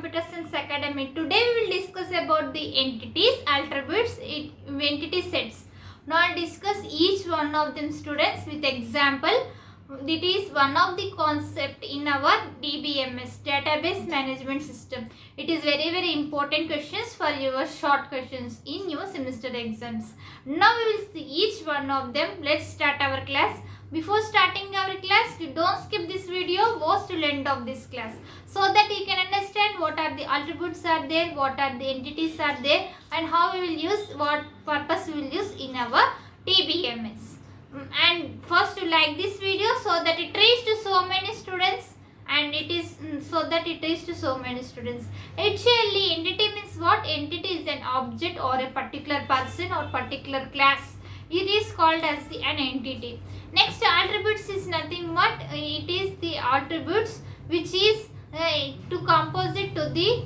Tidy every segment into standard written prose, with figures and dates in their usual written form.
Computer Science Academy. Today we will discuss about the entities, attributes, entity sets. Now I will discuss each one of them, students, with example. It is one of the concept in our dbms, database management system. It is very important questions for your short questions in your semester exams. Now we will see each one of them. Let's start our class. Before starting our class, you don't skip this video, watch till end of this class, so that you can understand what are the attributes are there, what are the entities are there, and how we will use, what purpose we will use in our dbms. And first you like this video so that it reaches to so many students, and it is so that it reaches to so many students. Actually, entity means what? Entity is an object or a particular person or particular class. It is called as an entity. Next, attributes is nothing but it is the attributes which is to composite to the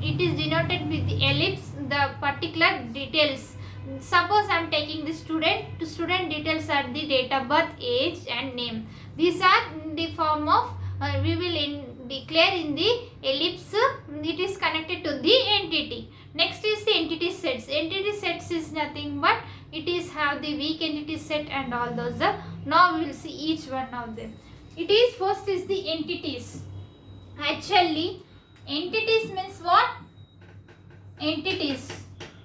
it is denoted with the ellipse, the particular details. Suppose I am taking the student. To student details are the date of birth, age and name. These are in the form of we will declare in the ellipse. It is connected to the entity. Next is the entity sets. Entity sets is nothing but it is have the weak entity set and all those. Now we will see each one of them. It is first is the entities. Actually, entities means what? Entities.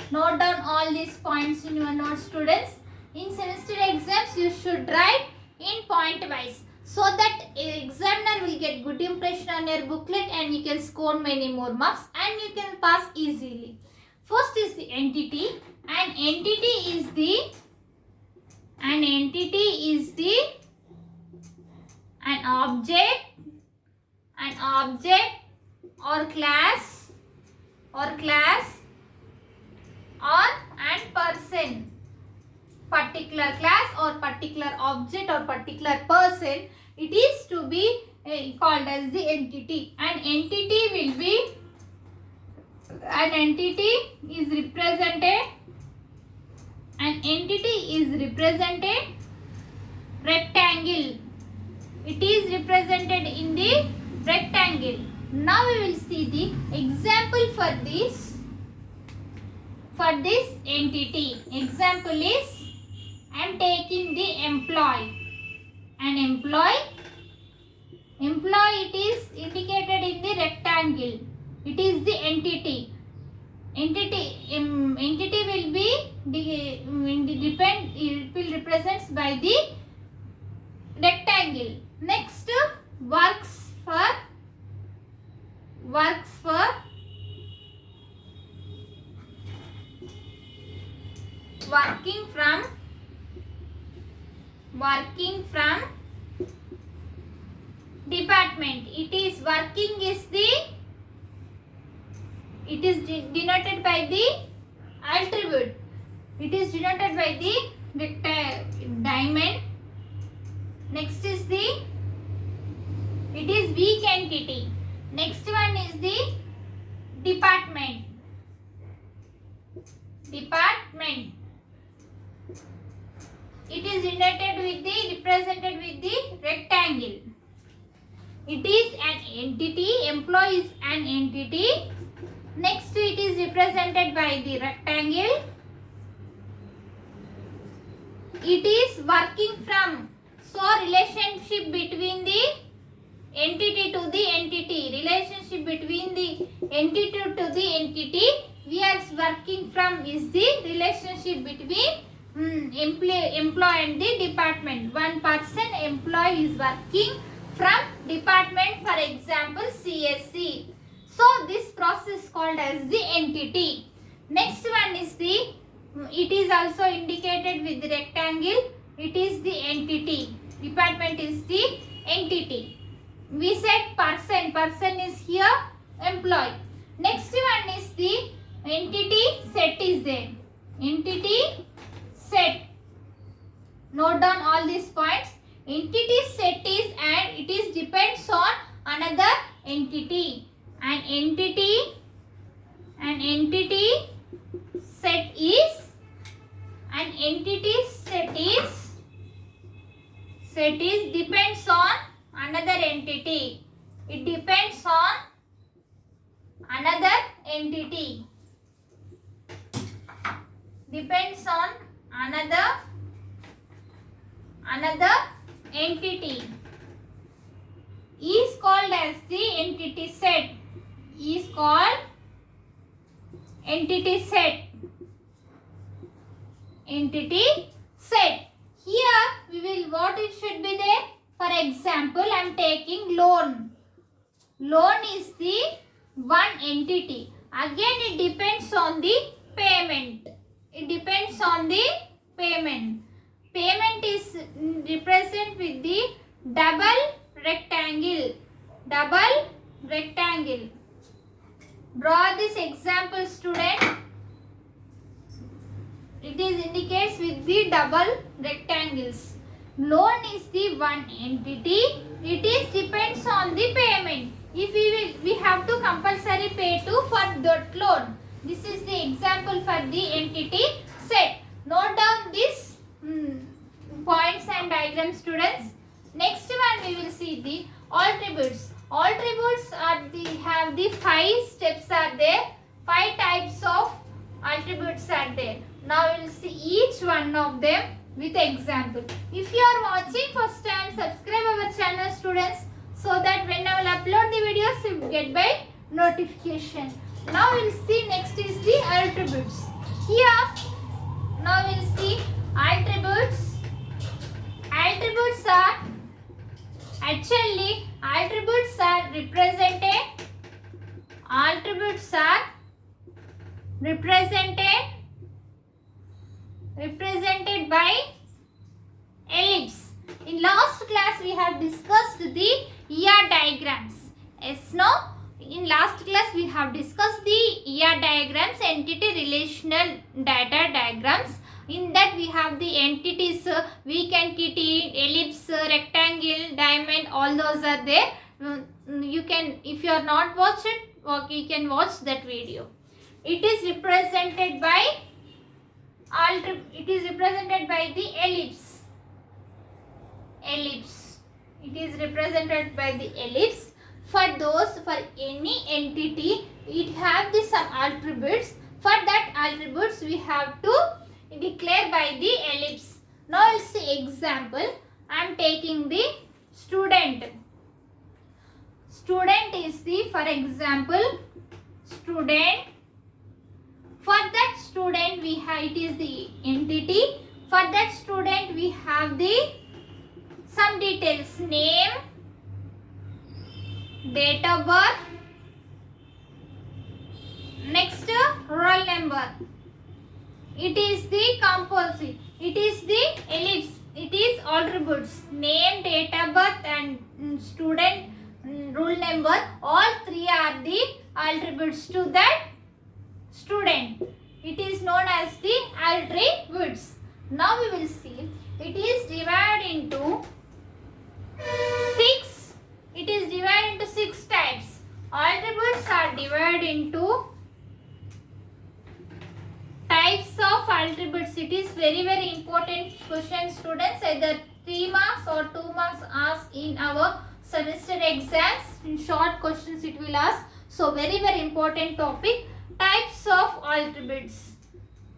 Note down all these points in your notes, students. In semester exams, you should write in point wise, so that examiner will get good impression on your booklet and you can score many more marks and you can pass easily. First is the entity. An entity is an object or class or an person. Particular class or particular object or particular person, it is to be called as the entity. An entity is represented rectangle. It is represented in the rectangle. Now we will see the example for this entity. Example is, I am taking the employee. An employee, it is indicated in the rectangle. It is the entity. Entity will be it will represents by the rectangle. Next, works for working from department. It is working is denoted by the attribute. It is denoted by the diamond. Next is it is weak entity. Next one is the department. It is represented with the rectangle. It is an entity. Employee is an entity. Next, it is represented by the rectangle. It is working from. So, relationship between the entity to the entity. Relationship between the entity to the entity. We are working from is the relationship between employee and the department. One person, employee, is working from department, for example CSC. So this process is called as the entity. Next one is it is also indicated with the rectangle. It is the entity. Department is the entity. We said person is here employee. Next one is the entity set is there. Entity set. Note down all these points. Entity set is, and it is depends on another entity. An entity set is depends on another entity. It depends on another entity. Depends on another entity is called as the entity set. Is called entity set. Entity set. Here we will, what it should be there? For example, I am taking loan. Loan is the one entity. Again it depends on the payment. It depends on the payment. Payment is represented with the double rectangle. Double rectangle. Draw this example, student. It is indicates with the double rectangles. Loan is the one entity. It is depends on the payment. If we have to compulsory pay to for that loan. This is the example for the entity set. Note down this points and diagrams, students. Next one we will see the attributes. Attributes are have the 5 steps are there. 5 types of attributes are there. Now we will see each one of them with example. If you are watching first time, subscribe our channel, students, so that when I will upload the videos you will get by notification. Now we will see next is the attributes. Here now we will see attributes. Attributes are actually attributes are represented by ellipse. In last class we have discussed the ER diagrams. Yes, no? In last class we have discussed the ER diagrams, entity relational data diagrams. In that we have the entities, weak entity, ellipse, rectangle, diamond, all those are there. You can, if you are not watched it, you can watch that video. It is represented by the ellipse. Ellipse. It is represented by the ellipse. For any entity, it have the some attributes. For that attributes, we have to declare by the ellipse. Now we'll see example. I am taking the student. Student is the, for example, student. For that student we have, it is the entity. For that student we have the some details, name, date of birth, next roll number. It is the composite. It is the ellipse. It is attributes, name, date of birth and student rule number. All three are the attributes to that student. It is known as the attributes. Now we will see. It is divided into 6. It is divided into 6 types. Attributes are divided into types of attributes. It is very important question, students. Either 3 marks or 2 marks asked in our semester exams. In short questions it will ask. So very important topic. Types of attributes.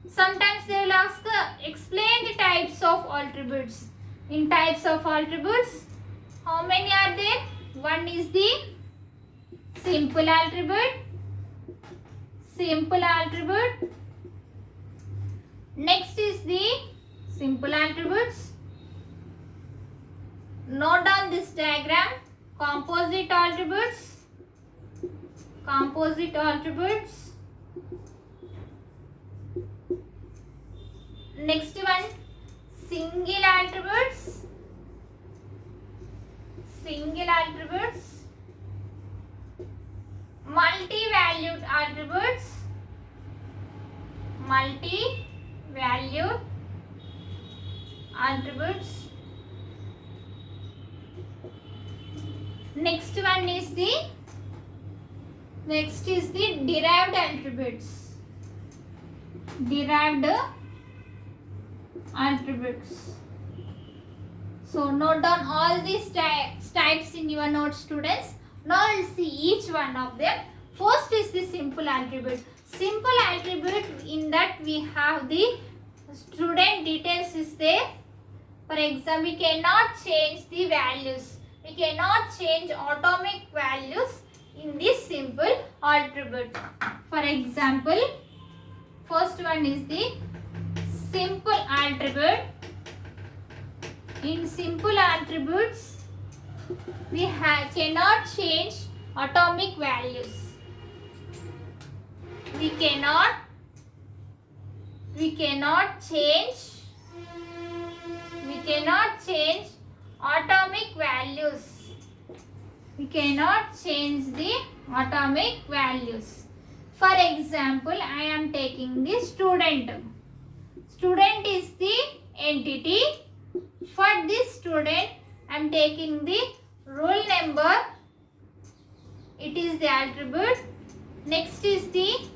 Sometimes they will ask explain the types of attributes. In types of attributes, how many are there? One is the simple attribute. Simple attribute. Next is the simple attributes. Note down this diagram. Composite attributes. Composite attributes. Next one, single attributes. Single attributes. Multi-valued attributes. Multi-valued attributes. Next one is the derived attributes. Derived attributes. So note down all these types in your notes, students. Now we'll see each one of them. First is the simple attribute. Simple attribute, in that we have the student details is there. For example, we cannot change the values. We cannot change atomic values in this simple attribute. For example, first one is the simple attribute. In simple attributes, we cannot change atomic values. We cannot change atomic values. We cannot change the atomic values. For example, I am taking the student. Student is the entity. For this student, I am taking the roll number. It is the attribute. Next is the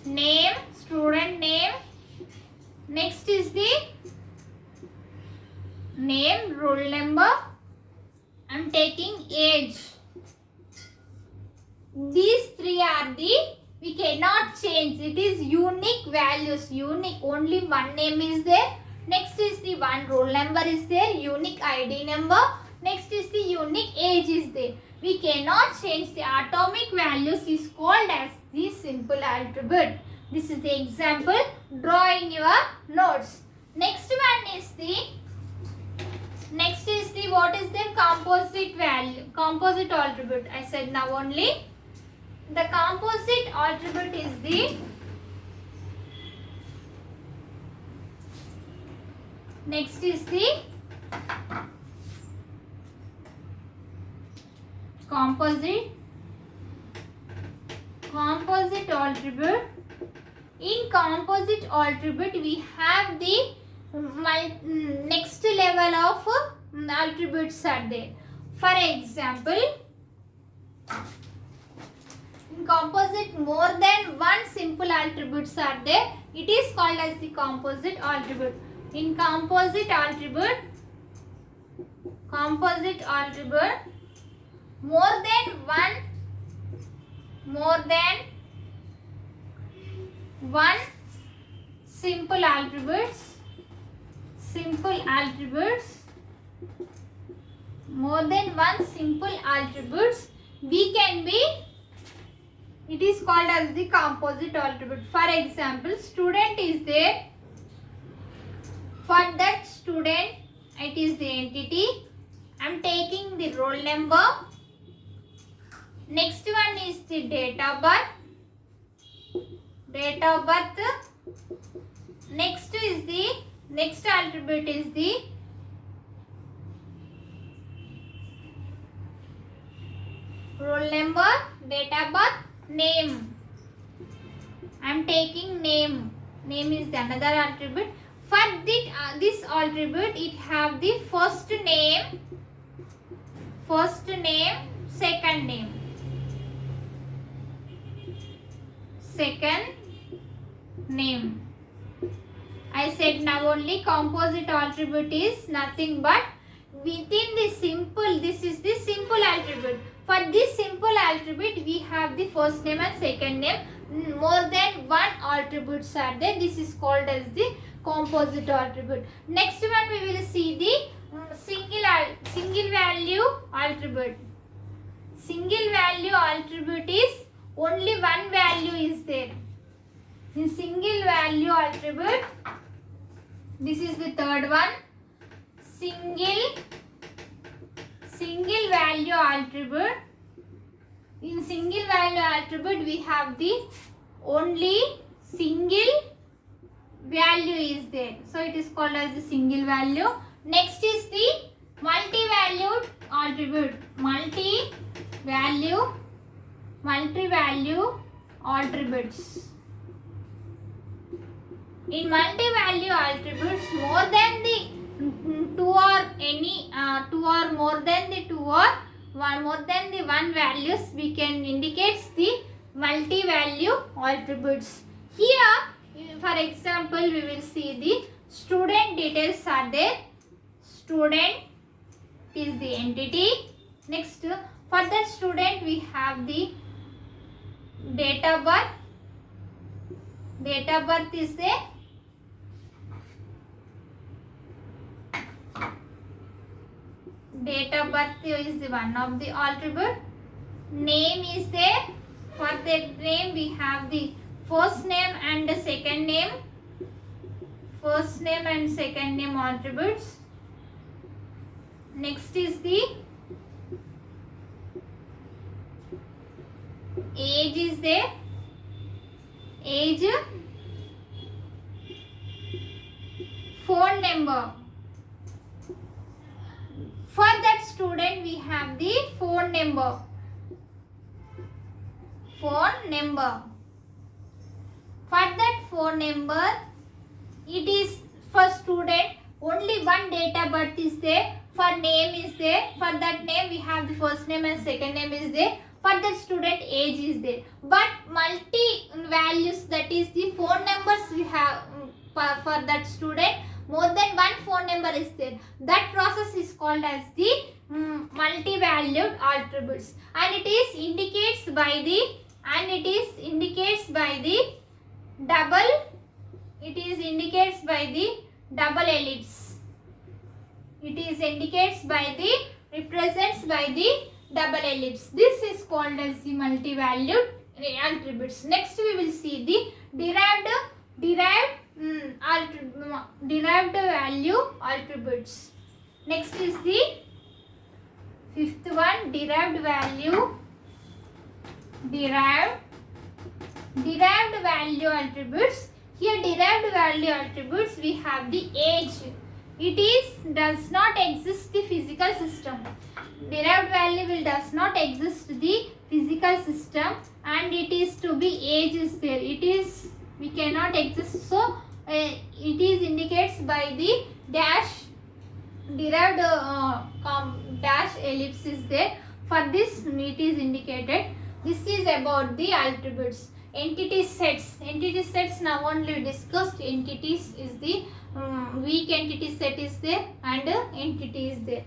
name, student name. Next is the name, roll number. I am taking age. These three are the, we cannot change. It is unique values. Unique. Only one name is there. Next is the one roll number is there. Unique ID number. Next is the unique age is there. We cannot change the atomic values is called as the simple attribute. This is the example. Draw in your notes. Next one is the, what is the composite value, composite attribute. I said now only. The composite attribute is the, next is the composite attribute. In composite attribute, we have the next level of attributes are there. For example, in composite, more than one simple attributes are there. It is called as the composite attribute. In composite attribute, more than one simple attributes, more than one simple attributes, we can be, it is called as the composite attribute. For example, student is there. For that student, it is the entity. I am taking the roll number. Next one is the date of birth. Next is the, next attribute is the roll number, date of birth, name. I am taking name. Name is the another attribute. For this attribute, it have the first name, second name. I said now only composite attribute is nothing but within the simple, this is the simple attribute. For this simple attribute, we have the first name and second name. More than one attributes are there. This is called as the composite attribute. Next one we will see the single value attribute. Single value attribute is only one value is there. In single value attribute, this is the third one. Single value attribute. In single value attribute, we have the only single value is there. So it is called as the single value. Next is the multi-valued attribute. Multi-value attributes. In multi-value attributes, more than the more than the one values, we can indicate the multi-value attributes. Here, for example, we will see the student details are there. Student is the entity. Next, for the student, we have the date of birth. Date of birth is there. Date of birth is the one of the attribute. Name is there. For that name we have the first name and the second name. First name and second name attributes. Next is the age is there. Age, phone number. For that student we have the phone number. Phone number. For that phone number, it is for student only one date of birth is there. For name is there. For that name we have the first name and second name is there. For that student age is there. But multi values, that is the phone numbers we have for that student. More than one phone number is there. That process is called as the multi-valued attributes, and it is indicates by the double. It is indicates by the double ellipse. It is indicates by the represents by the double ellipse. This is called as the multi-valued attributes. Next we will see the derived value attributes. Next is the fifth one, derived value attributes. Here derived value attributes we have the age. It does not exist the physical system. Derived value does not exist the physical system, and it is to be age is there. We cannot exist, so it is indicates by the dash derived dash ellipse is there. For this it is indicated. This is about the attributes. Entity sets. Entity sets now only discussed. Entities is the weak entity set is there, and entity is there.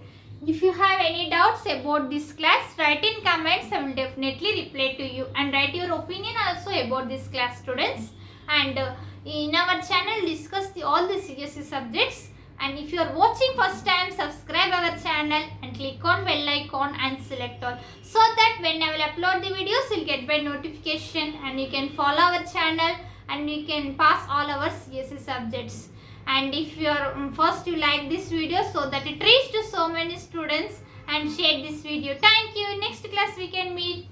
If you have any doubts about this class, write in comments. I will definitely reply to you, and write your opinion also about this class, students. And in our channel discuss all the CSE subjects. And if you are watching first time, subscribe our channel and click on bell icon and select all, so that when I will upload the videos you will get by notification, and you can follow our channel and you can pass all our CSE subjects. And if you are first you like this video, so that it reaches to so many students, and share this video. Thank you. Next class we can meet.